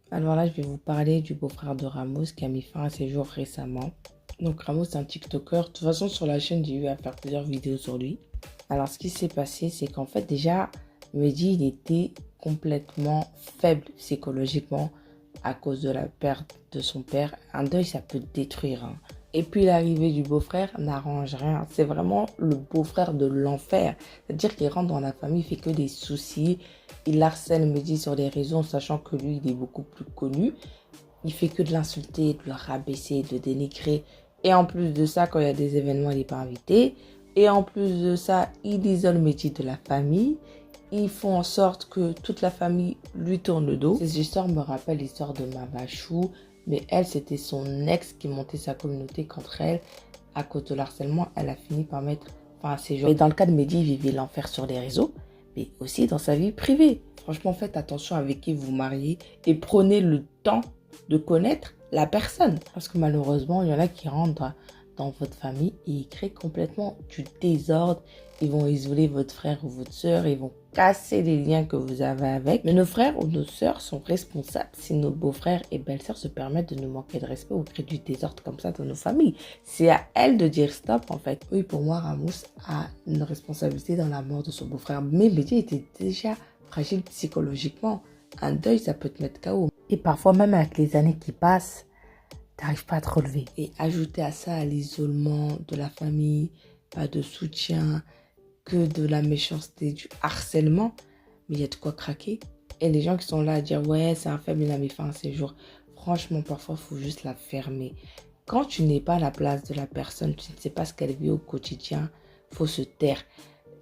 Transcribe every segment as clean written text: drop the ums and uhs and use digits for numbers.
Alors là, je vais vous parler du beau-frère de Ramos qui a mis fin à ses jours récemment. Donc Ramos, c'est un TikToker. De toute façon, sur la chaîne, j'ai eu à faire plusieurs vidéos sur lui. Alors, ce qui s'est passé, c'est qu'en fait, déjà, Mehdi, il était complètement faible psychologiquement à cause de la perte de son père. Un deuil, ça peut détruire, hein. Et puis l'arrivée du beau-frère n'arrange rien. C'est vraiment le beau-frère de l'enfer. C'est-à-dire qu'il rentre dans la famille, il fait que des soucis. Il harcèle Mehdi sur les réseaux, en sachant que lui, il est beaucoup plus connu. Il fait que de l'insulter, de le rabaisser, de le dénigrer. Et en plus de ça, quand il y a des événements, il n'est pas invité. Et en plus de ça, il isole Mehdi de la famille. Ils font en sorte que toute la famille lui tourne le dos. Ces histoires me rappellent l'histoire de Mavachou. Mais elle, c'était son ex qui montait sa communauté contre elle. À cause de l'harcèlement, elle a fini par mettre fin à ses jours. Et dans le cas de Mehdi, il vivait l'enfer sur les réseaux, mais aussi dans sa vie privée. Franchement, faites attention avec qui vous mariez et prenez le temps de connaître la personne. Parce que malheureusement, il y en a qui rentrent dans votre famille et ils créent complètement du désordre. Ils vont isoler votre frère ou votre soeur, ils vont casser les liens que vous avez avec. Mais nos frères ou nos sœurs sont responsables si nos beaux-frères et belles-sœurs se permettent de nous manquer de respect ou créer du désordre comme ça dans nos familles. C'est à elles de dire stop en fait. Oui, pour moi, Ramos a une responsabilité dans la mort de son beau-frère. Mais Mehdi était déjà fragile psychologiquement. Un deuil, ça peut te mettre KO. Et parfois, même avec les années qui passent, t'arrives pas à te relever. Et ajouter à ça l'isolement de la famille, pas de soutien, que de la méchanceté, du harcèlement, mais il y a de quoi craquer. Et les gens qui sont là à dire ouais, c'est un faible, il a mis fin à ses jours. Franchement, parfois, il faut juste la fermer. Quand tu n'es pas à la place de la personne, tu ne sais pas ce qu'elle vit au quotidien, faut se taire.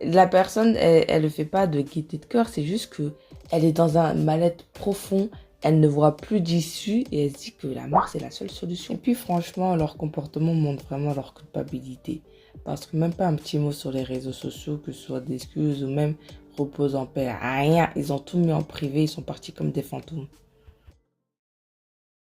La personne, elle ne fait pas de gaieté de cœur, c'est juste que elle est dans un mal-être profond, elle ne voit plus d'issue et elle se dit que la mort, c'est la seule solution. Et puis franchement, leur comportement montre vraiment leur culpabilité. Parce que même pas un petit mot sur les réseaux sociaux, que ce soit d'excuses ou même repose en paix, rien. Ils ont tout mis en privé, ils sont partis comme des fantômes.